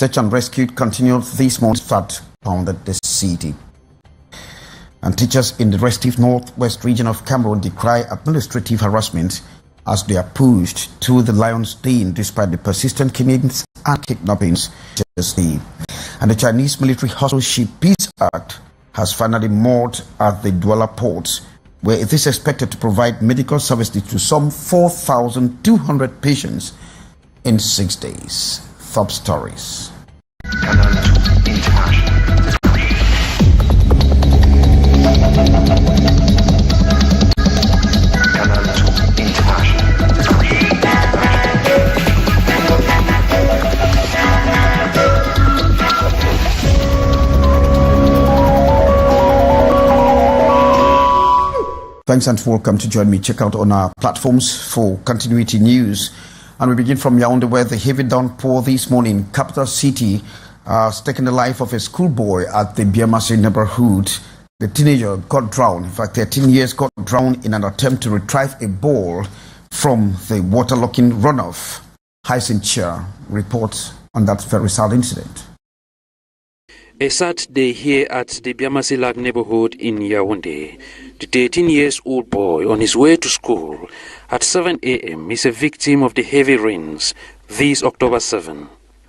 Search and rescue continued this month that pounded the city. And teachers in the restive northwest region of Cameroon decry administrative harassment as they are pushed to the lion's den despite the persistent killings and kidnappings. And the Chinese military hustle ship Peace Act has finally moored at the Douala port, where it is expected to provide medical services to some 4,200 patients in 6 days. Top stories. Canal International. Thanks and welcome to join me. Check out on our platforms for continuity news. And we begin from Yaounde, where the heavy downpour this morning, capital city, has taken the life of a schoolboy at the Biamasi neighborhood. The teenager got drowned. In fact, 13 years got drowned in an attempt to retrieve a ball from the waterlocking runoff. Hyacinth Chair reports on that very sad incident. A sad day here at the Biamasi Lag neighborhood in Yaounde. The 13-year-old boy on his way to school at 7 a.m. is a victim of the heavy rains this October 7.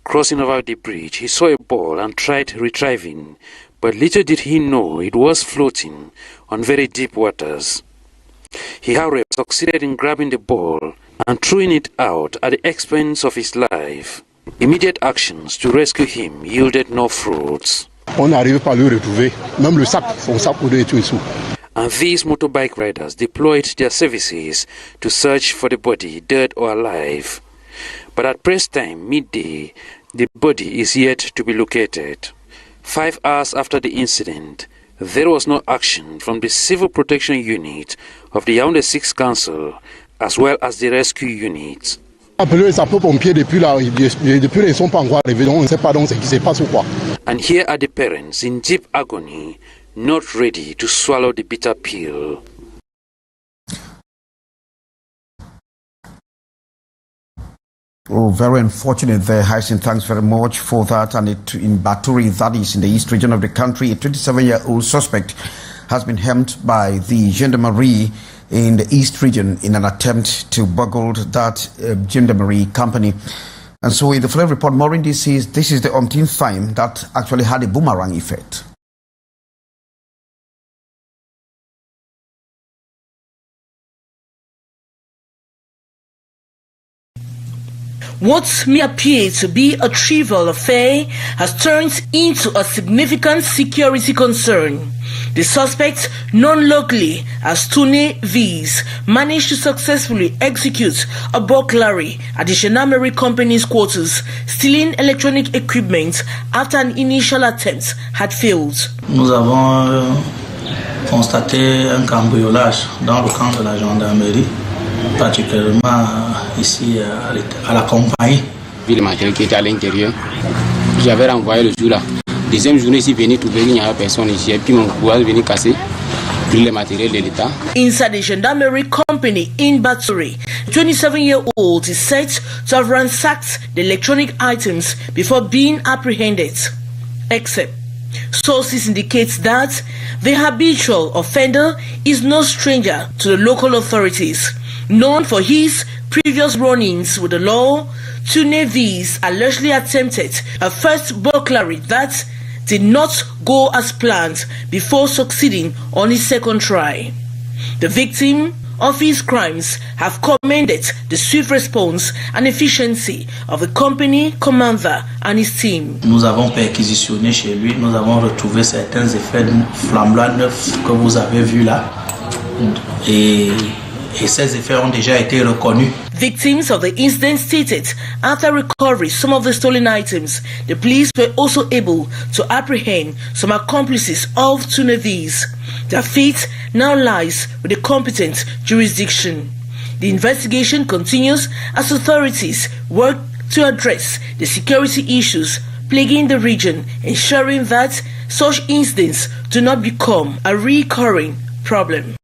Crossing over the bridge, he saw a ball and tried retrieving, but little did he know it was floating on very deep waters. He, however, succeeded in grabbing the ball and throwing it out at the expense of his life. Immediate actions to rescue him yielded no fruits. On n'arrive pas à le retrouver, même le sac, son sac pour être sous. And these motorbike riders deployed their services to search for the body, dead or alive. But at press time, midday, the body is yet to be located. 5 hours after the incident, there was no action from the Civil Protection Unit of the Yaounde 6 Council, as well as the rescue units. Appelé les sapeurs-pompiers depuis ils sont pas encore arrivés, donc on ne sait pas donc ce qui se passe ou quoi. And here are the parents in deep agony, not ready to swallow the bitter pill. Oh, very unfortunate there, Hyacinth. Thanks very much for that. And in Baturi, that is in the east region of the country, a 27-year-old suspect has been hemmed by the gendarmerie in the east region in an attempt to burgle that gendarmerie company. And so in the full report, Maureen, this is the umpteenth time that actually had a boomerang effect. What may appear to be a trivial affair has turned into a significant security concern. The suspect, known locally as Tune V's, managed to successfully execute a burglary at the gendarmerie company's quarters, stealing electronic equipment after an initial attempt had failed. Nous avons constaté un cambriolage dans le camp de la gendarmerie, particulièrement ici à la compagnie. Le matériel qui était à l'intérieur, j'avais renvoyé le jour là. Deuxième journée, ici, venu trouver qu'il n'y avait personne ici, et puis mon courage venu casser tout le matériel de l'État. Inside the gendarmerie company in Baturi, the 27-year-old is said to have ransacked the electronic items before being apprehended. Except, sources indicate that the habitual offender is no stranger to the local authorities. Known for his previous run-ins with the law, Tune V's allegedly attempted a first burglary that did not go as planned before succeeding on his second try. The victim of his crimes have commended the swift response and efficiency of the company commander and his team. Nous avons perquisitionné chez lui, nous avons retrouvé certains effets flambants neufs que vous avez vus là. Et ces effets ont déjà été reconnus. Victims of the incident stated after recovery some of the stolen items, the police were also able to apprehend some accomplices of Tune V's. Their fate now lies with the competent jurisdiction. The investigation continues as authorities work to address the security issues plaguing the region, ensuring that such incidents do not become a recurring problem.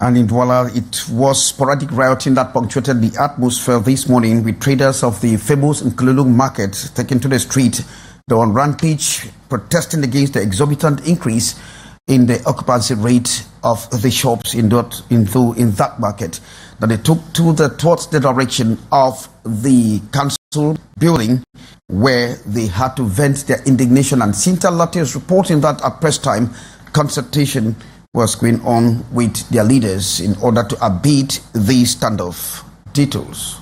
And in Douala, it was sporadic rioting that punctuated the atmosphere this morning, with traders of the famous Nkululung market taken to the street. They were on rampage, protesting against the exorbitant increase in the occupancy rate of the shops in that market. That they took towards the direction of the council building, where they had to vent their indignation. And Cynthia Latte is reporting that at press time, consultation was going on with their leaders in order to abate the standoff. Details.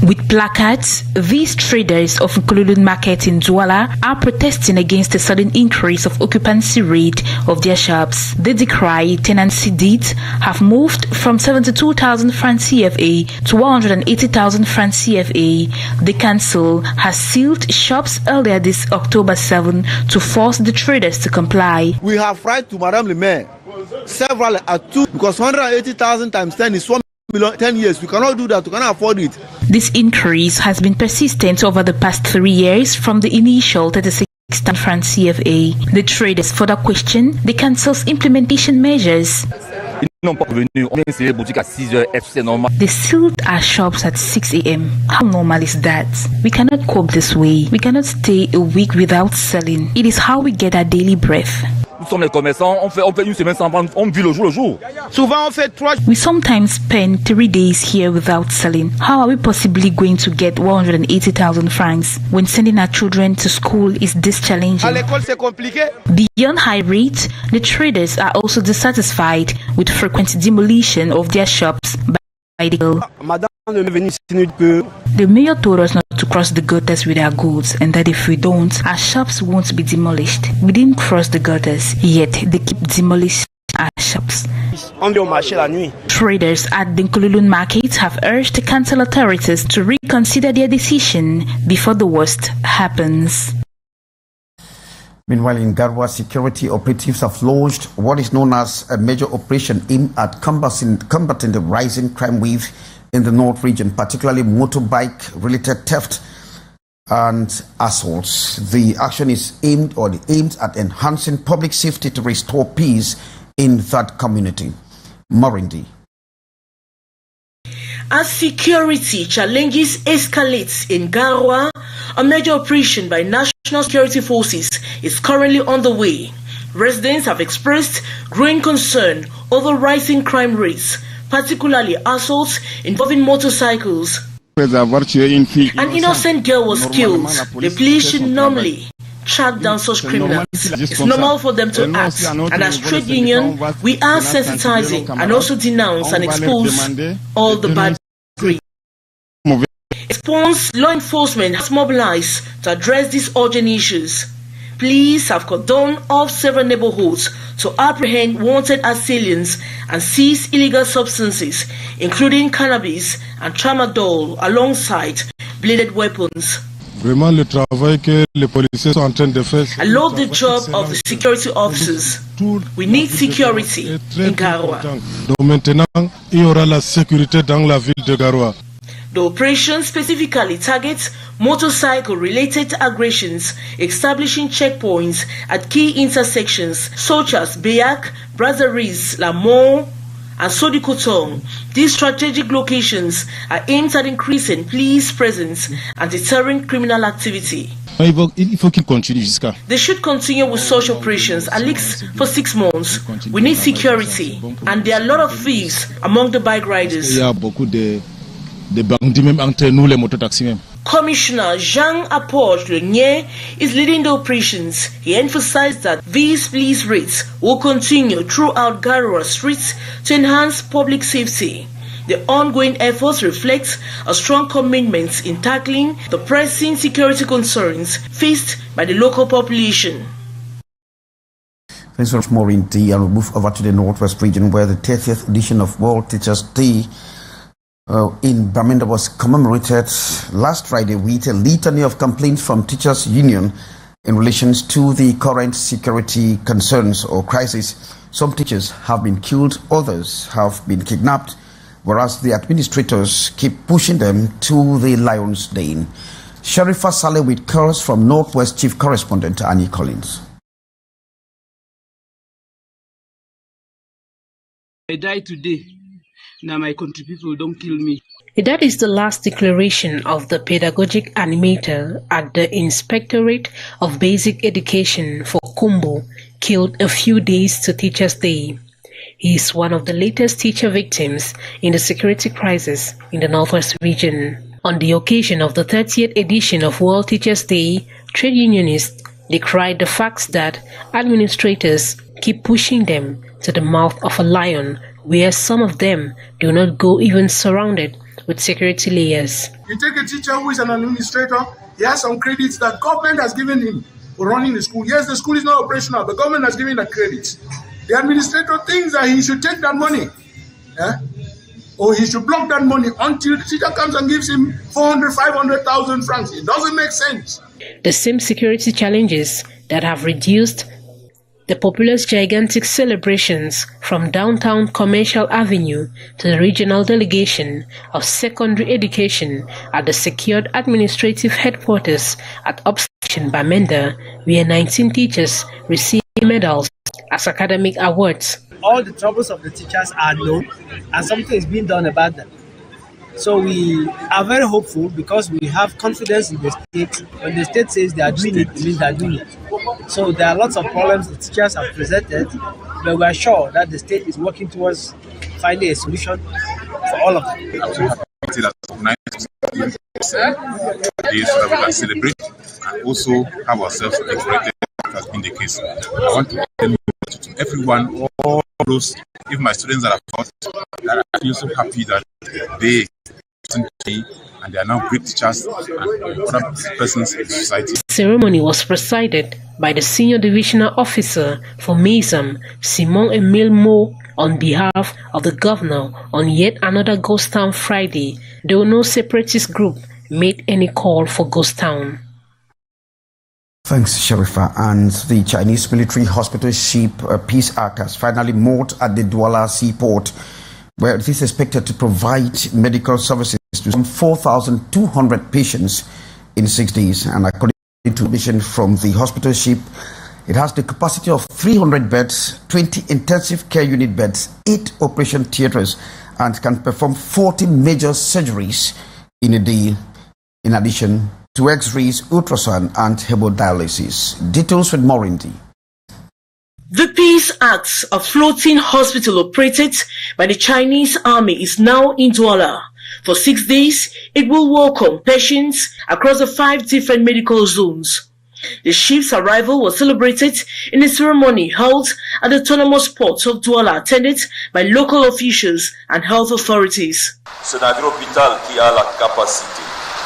With placards, these traders of Nkululung Market in Douala are protesting against the sudden increase of occupancy rate of their shops. They decry tenancy deeds have moved from 72,000 francs CFA to 180,000 francs CFA. The council has sealed shops earlier this October 7 to force the traders to comply. We have right to Madame le Maire, several at two, because 180,000 times 10 is 1 million, 10 years. We cannot do that, we cannot afford it. This increase has been persistent over the past 3 years from the initial 36,000 francs CFA. The traders further question the council's implementation measures. They sealed our shops at 6 a.m. How normal is that? We cannot cope this way. We cannot stay a week without selling. It is how we get our daily breath. We sometimes spend 3 days here without selling. How are we possibly going to get 180,000 francs when sending our children to school is this challenging? Beyond high rates, the traders are also dissatisfied with frequent demolition of their shops by the The mayor told us not to cross the gutters with our goods, and that if we don't, our shops won't be demolished. We didn't cross the gutters, yet they keep demolishing our shops. Traders at the Nkululung market have urged the council authorities to reconsider their decision before the worst happens. Meanwhile, in Garoua, security operatives have launched what is known as a major operation aimed at combating the rising crime wave in the North region, particularly motorbike-related theft and assaults. The action is aimed at enhancing public safety to restore peace in that community. Morindi. As security challenges escalate in Garoua, a major operation by national security forces is currently on the way. Residents have expressed growing concern over rising crime rates, particularly assaults involving motorcycles. An innocent girl was killed. The police should normally track down such criminals. It's normal for them to act, and as trade union, we are sensitizing and also denounce and expose all the bad greed. In response, law enforcement has mobilized to address these urgent issues. Police have cordoned off several neighborhoods to apprehend wanted assailants and seize illegal substances, including cannabis and tramadol, alongside bladed weapons. I love the job of the security officers. We need security in Garoua. The operation specifically targets motorcycle-related aggressions, establishing checkpoints at key intersections such as Beyak, Brazaris, Lamont, and Sodikotong. These strategic locations are aimed at increasing police presence and deterring criminal activity. They should continue with such operations at least for 6 months. We need security, and there are a lot of thieves among the bike riders. Commissioner Jean Apporte Lenier is leading the operations. He emphasized that these police raids will continue throughout Garoua streets to enhance public safety. The ongoing efforts reflect a strong commitment in tackling the pressing security concerns faced by the local population. Thanks so much, Maureen D. And we'll move over to the Northwest region, where the 30th edition of World Teachers' Day in Bamenda was commemorated last Friday with a litany of complaints from teachers' union in relation to the current security concerns or crisis. Some teachers have been killed, others have been kidnapped, whereas the administrators keep pushing them to the lion's den. Sharifa Saleh with calls from Northwest Chief Correspondent Annie Collins. I die today. Now my country people don't kill me. That is the last declaration of the pedagogic animator at the Inspectorate of Basic Education for Kumbo, killed a few days to Teachers' Day. He is one of the latest teacher victims in the security crisis in the Northwest region. On the occasion of the 30th edition of World Teachers' Day, trade unionists decried the fact that administrators keep pushing them to the mouth of a lion, where some of them do not go even surrounded with security layers. You take a teacher who is an administrator, he has some credits that government has given him for running the school. Yes, the school is not operational, the government has given the credits. The administrator thinks that he should take that money, or he should block that money until the teacher comes and gives him 400, 500,000 francs. It doesn't make sense. The same security challenges that have reduced the populous gigantic celebrations from downtown Commercial Avenue to the regional delegation of secondary education at the secured administrative headquarters at Upstation Bamenda, where 19 teachers received medals as academic awards. All the troubles of the teachers are known and something is being done about them. So we are very hopeful because we have confidence in the state. When the state says they are doing it, it means they are doing it. So there are lots of problems the teachers have presented, but we are sure that the state is working towards finding a solution for all of them. Days so that we can celebrate and also have ourselves decorated, as has been the case. I want to tell to everyone, all those, if my students are taught, that I feel so happy that they listen to me and they are now great teachers and other persons in society. The ceremony was presided by the Senior Divisional Officer for MESAM, Simon Emile Mo, on behalf of the governor on yet another Ghost Town Friday, though no separatist group made any call for Ghost Town. Thanks, Sharifa. And the Chinese military hospital ship Peace Ark has finally moored at the Douala seaport, where it is expected to provide medical services to some 4,200 patients in 6 days. And according to information from the hospital ship, it has the capacity of 300 beds, 20 intensive care unit beds, 8 operation theaters, and can perform 40 major surgeries in a day, in addition to X-rays, ultrasound, and hemodialysis. Details with Morindy. The Peace Ark, a floating hospital operated by the Chinese army, is now in Douala. For 6 days, it will welcome patients across the 5 different medical zones. The ship's arrival was celebrated in a ceremony held at the autonomous port of Douala, attended by local officials and health authorities. C'est un hôpital qui a la capacité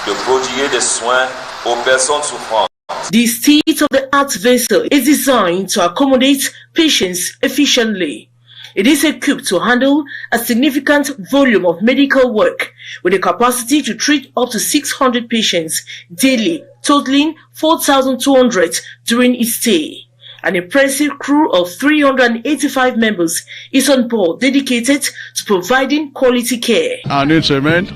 de prodiguer des soins aux personnes souffrantes. The state-of-the-art vessel is designed to accommodate patients efficiently. It is equipped to handle a significant volume of medical work with a capacity to treat up to 600 patients daily, totaling 4,200 during its stay. An impressive crew of 385 members is on board, dedicated to providing quality care. En une semaine,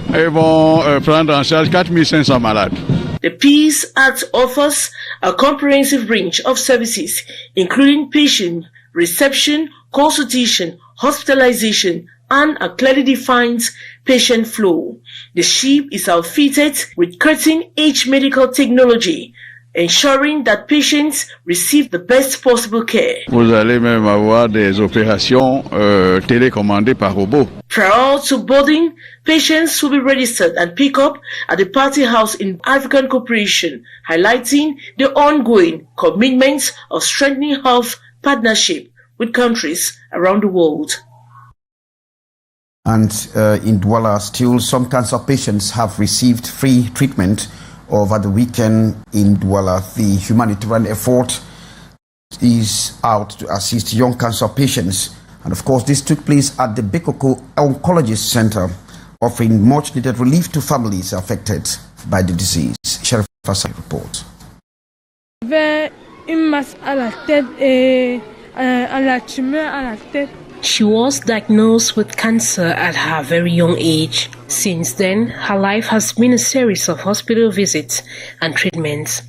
ils vont prendre en charge 4,500 malades. The Peace Act offers a comprehensive range of services, including patient reception, consultation, hospitalization, and a clearly defined patient flow. The ship is outfitted with cutting-edge medical technology, ensuring that patients receive the best possible care. Vous allez même avoir des opérations télécommandées par robot. Prior to boarding, patients will be registered and pick up at the party house in African Cooperation, highlighting the ongoing commitment of strengthening health partnership with countries around the world. And in Douala, still some cancer patients have received free treatment over the weekend in Douala. The humanitarian effort is out to assist young cancer patients. And of course, this took place at the Bekoko Oncology Center, offering much needed relief to families affected by the disease. Sheriff Fasai report. She was diagnosed with cancer at her very young age. Since then, her life has been a series of hospital visits and treatments.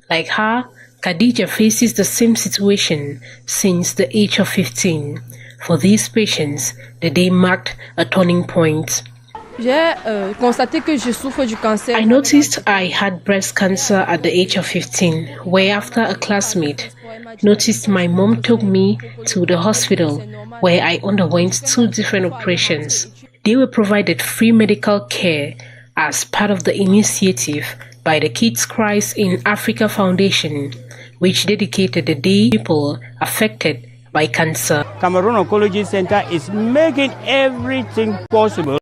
Like her, Khadija faces the same situation since the age of 15. For these patients, the day marked a turning point. I noticed I had breast cancer at the age of 15, where after a classmate noticed my mom took me to the hospital where I underwent 2 different operations. They were provided free medical care as part of the initiative by the Cliquez in Africa Foundation, which dedicated the day to people affected by cancer. Cameroon Oncology Center is making everything possible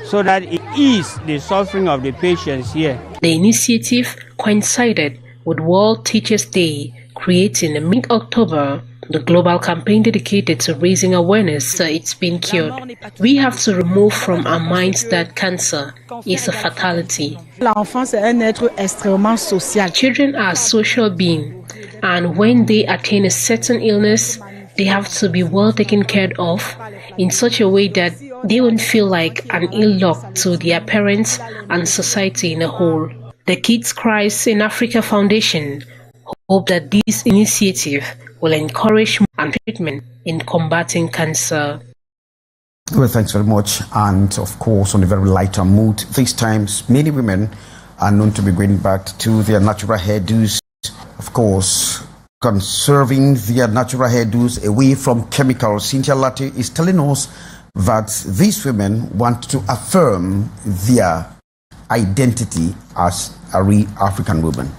so that it eases the suffering of the patients here. The initiative coincided with World Teachers' Day, creating in mid-October the global campaign dedicated to raising awareness that it's been cured. We have to remove from our minds that cancer is a fatality. Children are social beings, and when they attain a certain illness, they have to be well taken care of in such a way that they won't feel like an ill luck to their parents and society in a whole. The Cliquez in Africa Foundation hope that this initiative will encourage and treatment in combating cancer. Well, thanks very much. And of course, on a very lighter mood, these times, many women are known to be going back to their natural hairdos. Of course, conserving their natural hairdos away from chemicals. Cynthia Latte is telling us that these women want to affirm their identity as a real African woman.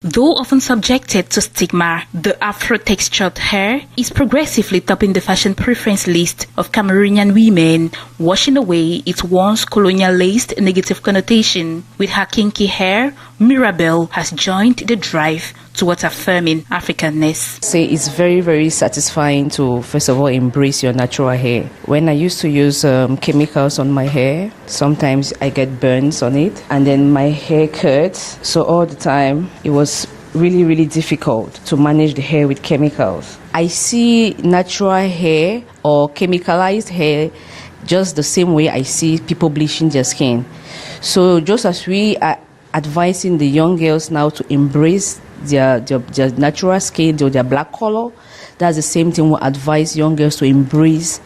Though often subjected to stigma, the Afro-textured hair is progressively topping the fashion preference list of Cameroonian women, washing away its once colonial-laced negative connotation. With her kinky hair, Mirabelle has joined the drive towards affirming Africanness. It's very, very satisfying to, first of all, embrace your natural hair. When I used to use chemicals on my hair, sometimes I get burns on it, and then my hair curls. So all the time, it was really, really difficult to manage the hair with chemicals. I see natural hair or chemicalized hair just the same way I see people bleaching their skin. So just as we are advising the young girls now to embrace their natural skin or their black color, that's the same thing we advise young girls to embrace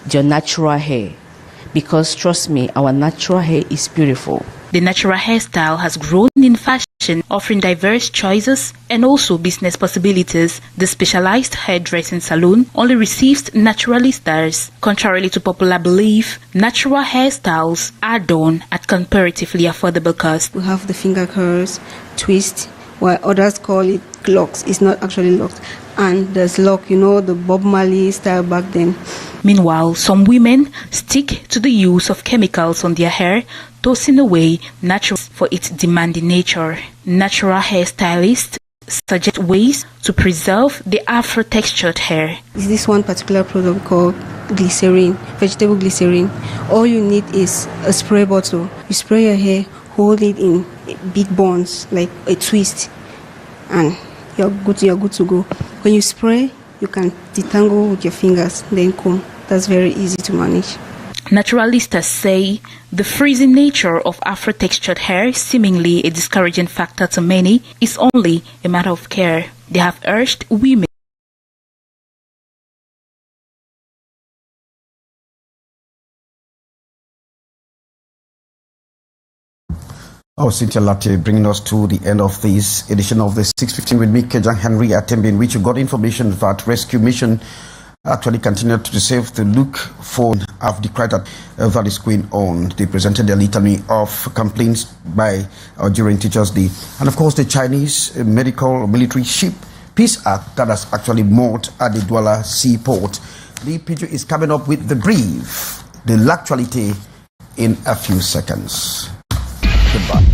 their natural hair, because trust me, our natural hair is beautiful. The natural hairstyle has grown in fashion, offering diverse choices and also business possibilities. The specialized hairdressing salon only receives naturalistas. Contrarily to popular belief, natural hairstyles are done at comparatively affordable cost. We have the finger curls, twist, while others call it locks. It's not actually locks. And there's lock, the Bob Marley style back then. Meanwhile, some women stick to the use of chemicals on their hair, tossing away natural for its demanding nature. Natural hairstylists suggest ways to preserve the Afro-textured hair. Is this one particular product called glycerin, vegetable glycerin? All you need is a spray bottle. You spray your hair, hold it in big buns like a twist, and you're good to go. When you spray, you can detangle with your fingers, then comb. That's very easy to manage. Naturalistas say the freezing nature of Afro-textured hair, seemingly a discouraging factor to many, is only a matter of care. They have urged women Cynthia Latte bringing us to the end of this edition of the 6:15 with me, Kejang Henry Atembe, in which you got information that rescue mission actually continued to save the look for of the cry that is going on. They presented a litany of complaints by during Teachers' Day. And of course, the Chinese medical military ship Peace Act that has actually moored at the Douala seaport. The picture is coming up with the brief, the actuality in a few seconds. Goodbye.